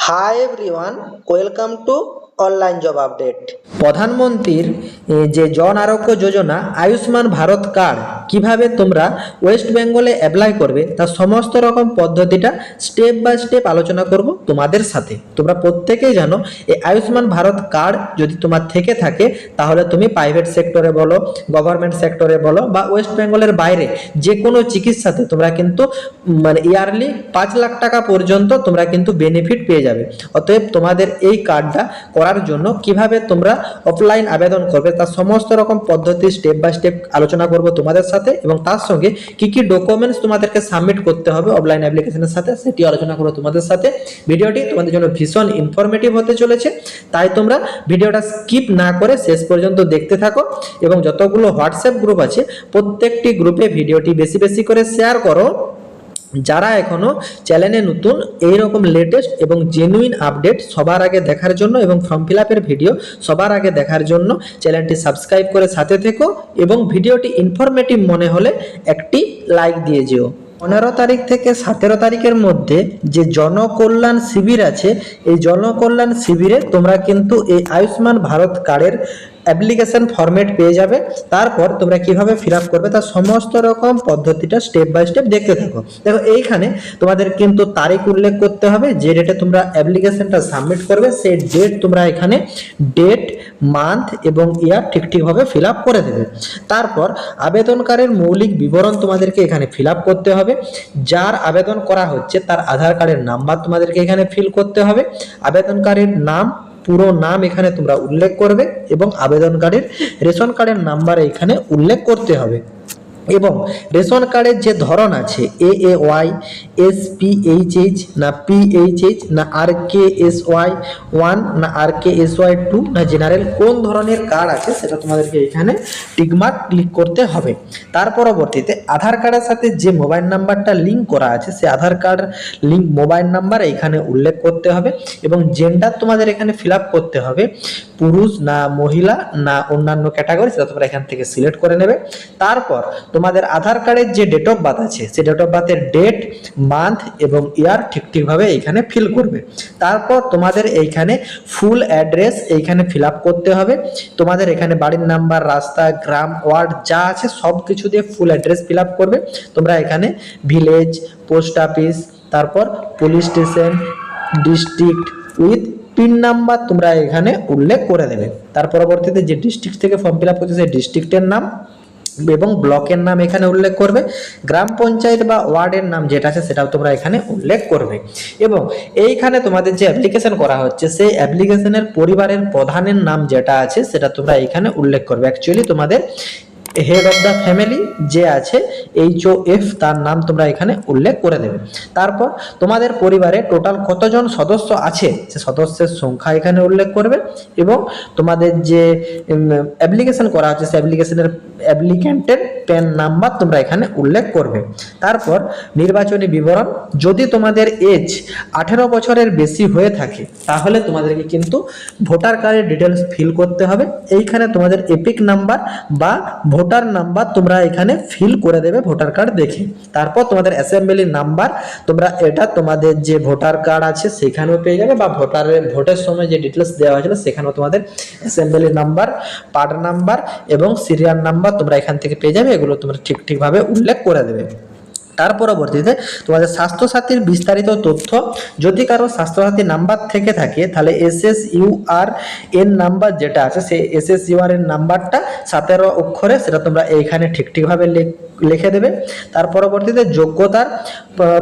Hi everyone, welcome to online job update. প্রধানমন্ত্রীর যে জন আরোগ্য যোজনা আয়ুষ্মান ভারত কার্ড কিভাবে তোমরা ওয়েস্ট বেঙ্গলে অ্যাপ্লাই করবে তার সমস্ত রকম পদ্ধতিটা স্টেপ বাই স্টেপ আলোচনা করব তোমাদের সাথে। তোমরা প্রত্যেকেই জানো এই আয়ুষ্মান ভারত কার্ড যদি তোমার থেকে থাকে তাহলে তুমি প্রাইভেট সেক্টরে বলো, গভর্নমেন্ট সেক্টরে বলো বা ওয়েস্ট বেঙ্গলের বাইরে যে কোনো চিকিৎসাতে তোমরা কিন্তু ইয়ারলি 5 লাখ টাকা পর্যন্ত তোমরা কিন্তু বেনিফিট পেয়ে যাবে। অতএব তোমাদের এই কার্ডটা করার জন্য কিভাবে তোমরা অফলাইন আবেদন করবে তার সমস্ত রকম পদ্ধতি স্টেপ বাই স্টেপ আলোচনা করব তোমাদের সাথে, এবং তার সঙ্গে কি কি ডকুমেন্টস তোমাদেরকে সাবমিট করতে হবে অফলাইন অ্যাপ্লিকেশনের সাথে সেটি আলোচনা করব তোমাদের সাথে। ভিডিওটি তোমাদের জন্য ভীষণ ইনফরমেটিভ হতে চলেছে, তাই তোমরা ভিডিওটা স্কিপ না করে শেষ পর্যন্ত দেখতে থাকো এবং যতগুলো হোয়াটসঅ্যাপ গ্রুপ আছে প্রত্যেকটি গ্রুপে ভিডিওটি বেশি বেশি করে শেয়ার করো। যারা এখনো চ্যানেলে নতুন এইরকম লেটেস্ট এবং জেনুইন আপডেট সবার আগে দেখার জন্য এবং ফর্ম ফিল আপের ভিডিও সবার আগে দেখার জন্য চ্যানেলটি সাবস্ক্রাইব করে সাথে থেকো এবং ভিডিওটি ইনফরমেটিভ মনে হলে একটি লাইক দিয়ে যেও। 15 তারিখ থেকে 17 তারিখের মধ্যে যে জনকল্যাণ শিবির আছে, এই জনকল্যাণ শিবিরে তোমরা কিন্তু এই আয়ুষ্মান ভারত কার্ডের অ্যাপ্লিকেশন ফরম্যাট পেয়ে যাবে। তারপর তোমরা কিভাবে ফিল আপ করবে তার সমস্ত রকম পদ্ধতিটা স্টেপ বাই স্টেপ দেখতে থাকো। দেখো এইখানে তোমাদের কিন্তু তারিখ উল্লেখ করতে হবে, যে ডেটে তোমরা অ্যাপ্লিকেশনটা সাবমিট করবে সেই ডেট তোমরা এখানে ডেট, মান্থ এবং ইয়ার ঠিকভাবে ফিল আপ করে দেবে। তারপর আবেদনকারীর মৌলিক বিবরণ তোমাদেরকে এখানে ফিল আপ করতে হবে। যার আবেদন করা হচ্ছে তার আধার কার্ডের নাম্বার তোমাদেরকে এখানে ফিল করতে হবে। আবেদনকারীর নাম, পুরো নাম এখানে তোমরা উল্লেখ করবে এবং আবেদনকারীর রেশন কার্ডের নাম্বার এখানে উল্লেখ করতে হবে। এবং রেশন কার্ডের যে ধরন আছে AAY, SPHH না PHH না RKSY 1 না RKSY 2 না জেনারেল, কোন ধরনের কার্ড আছে সেটা তোমাদেরকে এখানে টিকমার্ক ক্লিক করতে হবে। তার পরবর্তীতে আধার কার্ডের সাথে যে মোবাইল নাম্বারটা লিঙ্ক করা আছে সে আধার কার্ড লিঙ্ক মোবাইল নাম্বার এখানে উল্লেখ করতে হবে এবং জেন্ডার তোমাদের এখানে ফিল আপ করতে হবে, পুরুষ না মহিলা না অন্যান্য ক্যাটাগরি সেটা তোমরা এখান থেকে সিলেক্ট করে নেবে। তারপর তোমাদের আধার কার্ডের যে ডেট অফ বার্থ আছে সেই ডেট অফ বার্থের ডেট, মান্থ এবং ইয়ার ঠিকভাবে এইখানে ফিল করবে। তারপর তোমাদের এইখানে ফুল অ্যাড্রেস এইখানে ফিল আপ করতে হবে। তোমাদের এখানে বাড়ির নাম্বার, রাস্তা, গ্রাম, ওয়ার্ড যা আছে সব কিছু দিয়ে ফুল অ্যাড্রেস ফিল আপ করবে। তোমরা এখানে ভিলেজ, পোস্ট অফিস, তারপর police station, district with pin number তোমরা এখানে উল্লেখ করে দেবে। তার পরবর্তীতে যে ডিস্ট্রিক্ট থেকে ফর্ম ফিল আপ করছে সেই ডিস্ট্রিক্টের নাম এবং ব্লকের নাম এখানে উল্লেখ করবে। গ্রাম পঞ্চায়েত বা ওয়ার্ডের নাম যেটা আছে সেটাও তোমরা এখানে উল্লেখ করবে। এবং এইখানে তোমাদের যে অ্যাপ্লিকেশন করা হচ্ছে সেই অ্যাপ্লিকেশনের পরিবারের প্রধানের নাম যেটা আছে সেটা তোমরা এখানে উল্লেখ করবে। অ্যাকচুয়ালি তোমাদের হেড অফ দ্য ফ্যামিলি যে আছে HOF তার নাম তোমরা এখানে উল্লেখ করে দেবে। তারপর তোমাদের পরিবারে টোটাল কতজন সদস্য আছে সে সদস্যের সংখ্যা এখানে উল্লেখ করবে এবং তোমাদের যে অ্যাপ্লিকেশন করা হচ্ছে সেই অ্যাপ্লিকেশনের অ্যাপ্লিক্যান্টের প্যান নাম্বার তোমরা এখানে উল্লেখ করবে। তারপর নির্বাচনী বিবরণ, যদি তোমাদের এজ 18 বছরের বেশি হয়ে থাকে তাহলে তোমাদেরকে কিন্তু ভোটার কার্ডের ডিটেলস ফিল করতে হবে। এইখানে তোমাদের এপিক নাম্বার বা ভোটার নাম্বার তোমরা এখানে ফিল করে দেবে ভোটার কার্ড দেখে। তারপর তোমাদের অ্যাসেম্বলি নাম্বার তোমরা এটা তোমাদের যে ভোটার কার্ড আছে সেখানেও পেয়ে যাবে বা ভোটের সময় যে ডিটেলস দেওয়া হয়েছিল সেখানেও তোমাদের অ্যাসেম্বলি নাম্বার, পার্ট নাম্বার এবং সিরিয়াল নাম্বার তোমরা এখান থেকে পেয়ে যাবে। এগুলো তোমরা ঠিকভাবে উল্লেখ করে দেবে। তার পরবর্তীতে তোমাদের স্বাস্থ্যসাথীর বিস্তারিত তথ্য, যদি কারো স্বাস্থ্যসাথী নাম্বার থেকে থাকে তাহলে SSURN নাম্বার যেটা আছে সেই SSURN নাম্বারটা 17 অক্ষরে সেটা তোমরা এইখানে ঠিকভাবে লিখে দেবে। তার পরবর্তীতে যোগ্যতার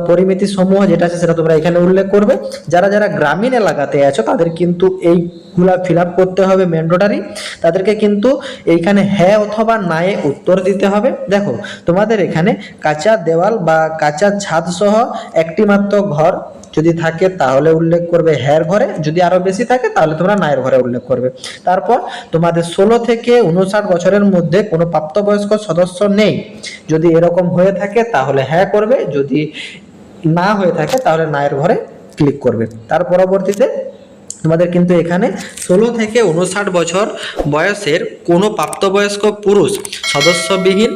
পরিমিতি সমূহ যেটা আছে সেটা তোমরা এখানে উল্লেখ করবে। যারা যারা গ্রামীণ এলাকাতে আছো তাদের কিন্তু এইগুলা ফিল আপ করতে হবে ম্যান্ডেটরি। তাদেরকে কিন্তু এইখানে হ্যাঁ অথবা নায়ে উত্তর দিতে হবে। দেখো তোমাদের এখানে কাঁচা দেওয়াল বা কাঁচা ছাদ সহ একটি মাত্র ঘর যদি থাকে তাহলে উল্লেখ করবে হ্যাঁ ঘরে, যদি আরো বেশি থাকে তাহলে তোমরা নায়ের ঘরে উল্লেখ করবে। তারপর তোমাদের 16 থেকে 59 বছরের মধ্যে কোনো প্রাপ্তবয়স্ক সদস্য নেই, যদি এরকম হয়ে থাকে তাহলে হ্যাঁ করবে, যদি না হয়ে থাকে তাহলে নায়ের ঘরে ক্লিক করবে। তার পরবর্তীতে তোমাদের কিন্তু এখানে 16 থেকে 59 বছর বয়সের কোনো প্রাপ্তবয়স্ক পুরুষ সদস্যবিহীন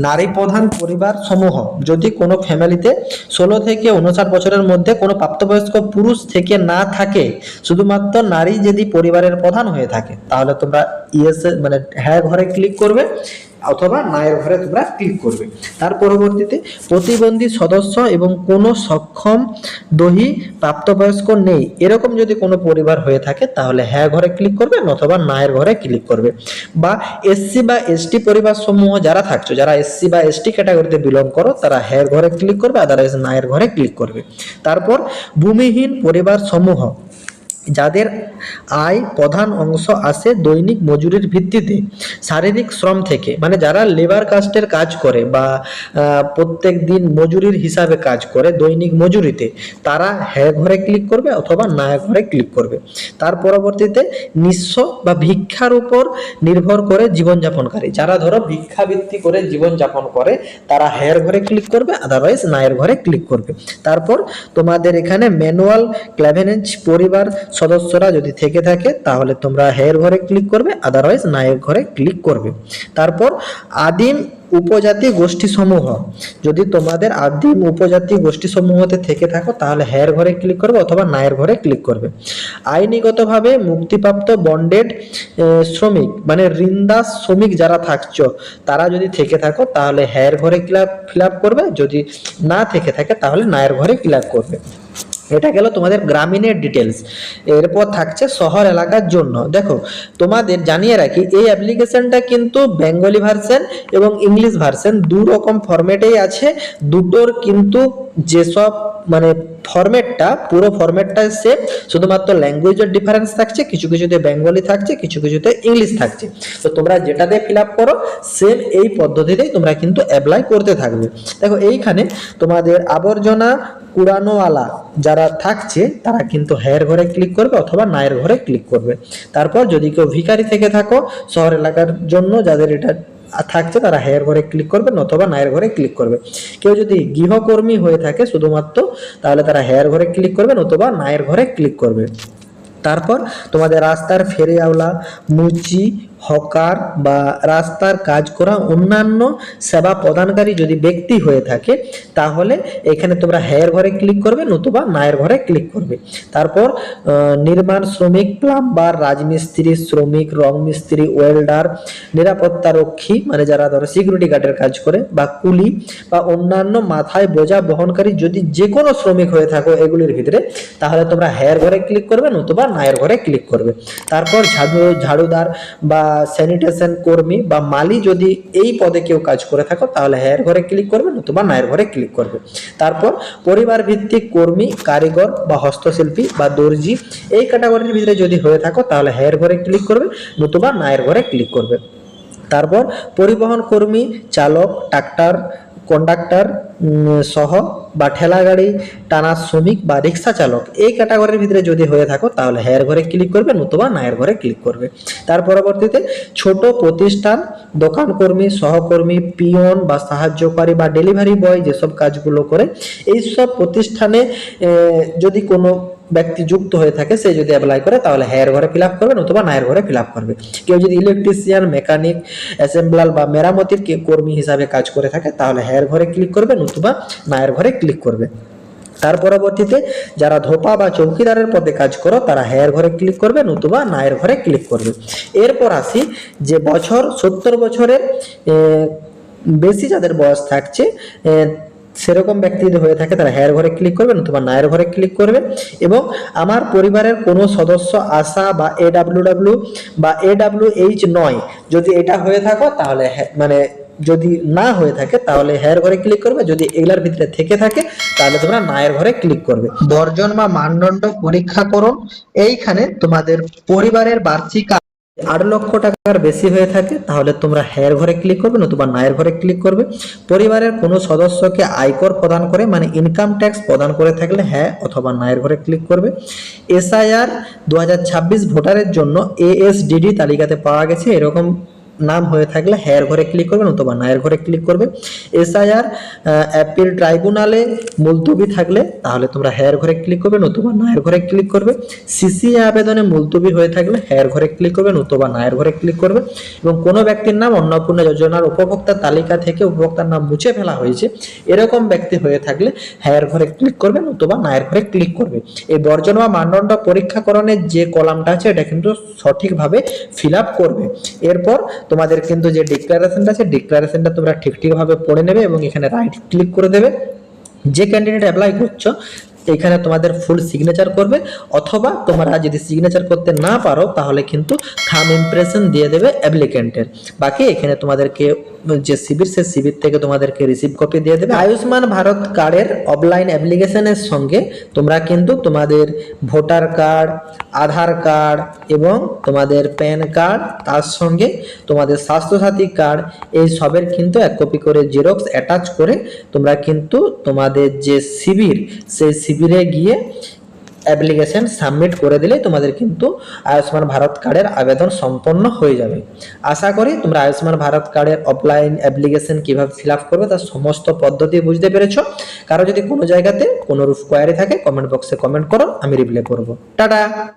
নারী প্রধান পরিবার সমূহ, যদি কোনো ফ্যামিলিতে 16 থেকে 59 বছরের মধ্যে কোনো প্রাপ্তবয়স্ক পুরুষ থেকে না থাকে, শুধুমাত্র নারী যদি পরিবারের প্রধান হয়ে থাকে, তাহলে তোমরা ইয়েস মানে হ্যাঁ ঘরে ক্লিক করবে অথবা নায়ের ঘরে তোমরা ক্লিক করবে। তার পরবর্তীতে প্রতিবন্ধী সদস্য এবং কোনো সক্ষম দহি প্রাপ্তবয়স্ক নেই এরকম যদি কোনো পরিবার হয়ে থাকে, তাহলে হ্যাঁ ঘরে ক্লিক করবে অথবা নায়ের ঘরে ক্লিক করবে। বা এসসি বা এসটি পরিবার সমূহ যারা থাকছো, যারা এসসি বা এসটি ক্যাটাগরিতে বিলং করো, তারা হ্যাঁ ঘরে ক্লিক করবে, আদারওয়াইজ নায়ের ঘরে ক্লিক করবে। তারপর ভূমিহীন পরিবার সমূহ যাদের আয় প্রধান অংশ আসে দৈনিক মজুরির ভিত্তিতে শারীরিক শ্রম থেকে, মানে যারা লেবার কাস্টের কাজ করে বা প্রত্যেক দিন মজুরির হিসাবে কাজ করে দৈনিক মজুরিতে, তারা হ্যাঁ ঘরে ক্লিক করবে অথবা না ঘরে ক্লিক করবে। তার পরবর্তীতে নিঃস্ব বা ভিক্ষার উপর নির্ভর করে জীবনযাপনকারী, যারা ধরো ভিক্ষাবৃত্তি করে জীবনযাপন করে, তারা হ্যাঁ ঘরে ক্লিক করবে, আদারওয়াইজ নায়ের ঘরে ক্লিক করবে। তারপর তোমাদের এখানে ম্যানুয়াল ক্ল্যাভেনেজ পরিবার সদস্যরা যদি থেকে থাকে, তাহলে তোমরা হ্যাঁ ঘরে ক্লিক করবে, আদারওয়াইজ নায়ের ঘরে ক্লিক করবে। তারপর আদিম উপজাতি গোষ্ঠী সমূহ, যদি তোমাদের আদিম উপজাতি গোষ্ঠী সমূহতে থেকে থাকো, তাহলে হ্যাঁ ঘরে ক্লিক করবে অথবা নায়ের ঘরে ক্লিক করবে। আইনিগতভাবে মুক্তিপ্রাপ্ত বন্ডেড শ্রমিক, মানে ঋণদাস শ্রমিক যারা থাকছো, তারা যদি থেকে থাকো, তাহলে হ্যাঁ ঘরে ফিল আপ করবে, যদি না থেকে থাকে তাহলে নায়ের ঘরে ক্লিক করবে। এটা গেল তোমাদের গ্রামীণের ডিটেলস। এরপর থাকছে শহর এলাকার জন্য। দেখো, তোমাদের জানিয়ে রাখি, এই অ্যাপ্লিকেশনটা কিন্তু বেঙ্গলি ভার্সন এবং ইংলিশ ভার্সন দু রকম ফরম্যাটেই আছে। দুটোর কিন্তু যেসব মানে ফরম্যাটটা, পুরো ফরম্যাটটা সেম, শুধুমাত্র ল্যাঙ্গুয়েজের ডিফারেন্স থাকছে, কিছু কিছুতে বেঙ্গলি থাকছে, কিছু কিছুতে ইংলিশ থাকছে। তো তোমরা যেটাতে ফিল আপ করো সেম এই পদ্ধতিতেই তোমরা কিন্তু অ্যাপ্লাই করতে থাকবে। দেখো, এইখানে তোমাদের আবর্জনা কুড়ানোওয়ালা যারা থাকছে, তারা কিন্তু হ্যাঁ ঘরে ক্লিক করবে অথবা নায়ের ঘরে ক্লিক করবে। তারপর যদি কেউ ভিখারি থেকে থাকো শহর এলাকার জন্য, যাদের এটা থাকছে, তারা হ্যাঁ ঘরে ক্লিক করবে অথবা নায়ের ঘরে ক্লিক করবে। কেউ যদি গৃহকর্মী হয়ে থাকে শুধুমাত্র, তাহলে তারা হ্যাঁ ঘরে ক্লিক করবেন অথবা নায়ের ঘরে ক্লিক করবে। তারপর তোমাদের রাস্তার ফেরিওয়ালা, মুচি, হকার বা রাস্তার কাজ করা অন্যান্য সেবা প্রদানকারী যদি ব্যক্তি হয়ে থাকে, তাহলে এখানে তোমরা হ্যাঁ ঘরে ক্লিক করবে নতুবা নায়ের ঘরে ক্লিক করবে। তারপর নির্মাণ শ্রমিক, প্লাম্বার, রাজমিস্ত্রি, শ্রমিক, রং মিস্ত্রি, ওয়েল্ডার, নিরাপত্তা রক্ষী, মানে যারা ধরো সিকিউরিটি গার্ডের কাজ করে, বা কুলি বা অন্যান্য মাথায় বোঝা বহনকারী যদি যে কোনো শ্রমিক হয়ে থাকো এগুলির ভিতরে, তাহলে তোমরা হ্যাঁ ঘরে ক্লিক করবে নতুবা নায়ের ঘরে ক্লিক করবে। তারপর ঝাড়ুদার বা স্যানিটেশন কর্মী বা মালি যদি এই পদে কেউ কাজ করে থাকো, তাহলে হ্যাঁ ঘরে ক্লিক করবে নতুবা নায়ের ঘরে ক্লিক করবে। তারপর পরিবার ভিত্তিক কর্মী, কারিগর বা হস্তশিল্পী বা দর্জি এই ক্যাটাগরির ভিতরে যদি হয়ে থাকো, তাহলে হ্যাঁ ঘরে ক্লিক করবে নতুবা নায়ের ঘরে ক্লিক করবে। তারপর পরিবহন কর্মী, চালক, ট্রাক্টর কন্ডাক্টর সহ বা ঠেলা গাড়ি টানা শ্রমিক বা রিক্সা চালক এই ক্যাটাগরির ভিতরে যদি হয়ে থাকো, তাহলে হ্যাঁ ঘরে ক্লিক করবে নতুবা নায়ের ঘরে ক্লিক করবে। তার পরবর্তীতে ছোট প্রতিষ্ঠান, দোকান কর্মী, সহকর্মী, পিয়ন বা সাহায্যকারী বা ডেলিভারি বয় যেসব কাজগুলো করে, এইসব প্রতিষ্ঠানে যদি কোনো ব্যক্তি যুক্ত হয়ে থাকে, সে যদি অ্যাপ্লাই করে, তাহলে হ্যাঁ ঘরে ফিল আপ করবে নতুবা নায়ের ঘরে ফিল আপ করবে। কেউ যদি ইলেকট্রিশিয়ান, মেকানিক, অ্যাসেম্বলার বা মেরামতির কর্মী হিসাবে কাজ করে থাকে, তাহলে হ্যাঁ ঘরে ক্লিক করবে নতুবা নায়ের ঘরে ক্লিক করবে। তার পরবর্তীতে যারা ধোপা বা চৌকিদারের পদে কাজ করো, তারা হ্যাঁ ঘরে ক্লিক করবে নতুবা নায়ের ঘরে ক্লিক করবে। এরপর আসি যে বছর 70 বছরের বেশি যাদের বয়স থাকছে, সেরকম ব্যক্তি যদি হয়ে থাকে, তারা হ্যাঁ ঘরে ক্লিক করবে নতুবা নায়ের ঘরে ক্লিক করবে। এবং আমার পরিবারের কোনো সদস্য আশা বা AWW বা AWH নয়, যদি এটা হয়ে থাকো, তাহলে মানে যদি না হয়ে থাকে তাহলে হ্যাঁ ঘরে ক্লিক করবে, যদি এগুলার ভিতরে থেকে থাকে তাহলে তোমরা নায়ের ঘরে ক্লিক করবে। বর্জন বা মানদণ্ড পরীক্ষা করো, এইখানে তোমাদের পরিবারের বার্ষিক 8 লক্ষ টাকার বেশি হয়ে থাকে, তাহলে তোমরা হ্যাঁ ঘরে ক্লিক করবে নতুবা নায়ের ঘরে ক্লিক করবে। পরিবারের কোনো সদস্যকে আয়কর প্রদান করে, মানে ইনকাম ট্যাক্স প্রদান করে থাকলে হ্যাঁ অথবা নায়ের ঘরে ক্লিক করবে। SIR 2026 ভোটারের জন্য ASDD তালিকাতে পাওয়া গেছে এরকম নাম হয়ে থাকলে হ্যাঁ এর ঘরে ক্লিক করবে, অথবা না এর ঘরে ক্লিক করবে। এসআইআর অ্যাপিল ট্রাইব্যুনালে মুলতবি থাকলে তাহলে তোমরা হ্যাঁ এর ঘরে ক্লিক করবে, অথবা না এর ঘরে ক্লিক করবে। সিসিএ আবেদনে মুলতবি হয়ে থাকলে হ্যাঁ এর ঘরে ক্লিক করবে, অথবা না এর ঘরে ক্লিক করবে। এবং কোনো ব্যক্তির নাম অন্নপূর্ণা যোজনার উপভোক্তা তালিকা থেকে উপভোক্তার নাম মুছে ফেলা হয়েছে, এরকম ব্যক্তি হয়ে থাকলে হ্যাঁ এর ঘরে ক্লিক করবেন, অথবা না এর ঘরে ক্লিক করবে। এই বর্জন বা মানদণ্ড পরীক্ষাকরণের যে কলামটা আছে এটা কিন্তু সঠিকভাবে ফিল আপ করবে। এরপর তোমাদের কিন্তু যে ডিক্লারেশনটা আছে, ডিক্লারেশনটা তোমরা ঠিকভাবে পড়ে নেবে এবং এখানে রাইট ক্লিক করে দেবে। যে ক্যান্ডিডেট অ্যাপ্লাই করছো এখানে তোমাদের ফুল সিগনেচার করবে, অথবা তোমরা যদি সিগনেচার করতে না পারো তাহলে কিন্তু থাম্ব ইমপ্রেশন দিয়ে দেবে অ্যাপ্লিকেন্টের। বাকি এখানে তোমাদেরকে যে শিবির সে শিবির থেকে তোমাদেরকে রিসিভ কপি দিয়ে দেবে। আয়ুষ্মান ভারত কার্ডের অফলাইন অ্যাপ্লিকেশনের সঙ্গে তোমরা কিন্তু তোমাদের ভোটার কার্ড, আধার কার্ড এবং তোমাদের প্যান কার্ড, তার সঙ্গে তোমাদের স্বাস্থ্যসাথী কার্ড, এই সবের কিন্তু এক কপি করে জেরক্স অ্যাটাচ করে তোমরা কিন্তু তোমাদের যে শিবির সেই শিবিরে গিয়ে অ্যাপ্লিকেশন সাবমিট করে দিলে তোমাদের কিন্তু আয়ুষ্মান ভারত কার্ডের আবেদন সম্পন্ন হয়ে যাবে। আশা করি তোমরা আয়ুষ্মান ভারত কার্ডের অফলাইন অ্যাপ্লিকেশন কীভাবে ফিল আপ করবে তার সমস্ত পদ্ধতি বুঝতে পেরেছো। কারো যদি কোনো জায়গাতে কোনো কোয়ারি থাকে কমেন্ট বক্সে কমেন্ট করো, আমি রিপ্লাই করবো। টাটা।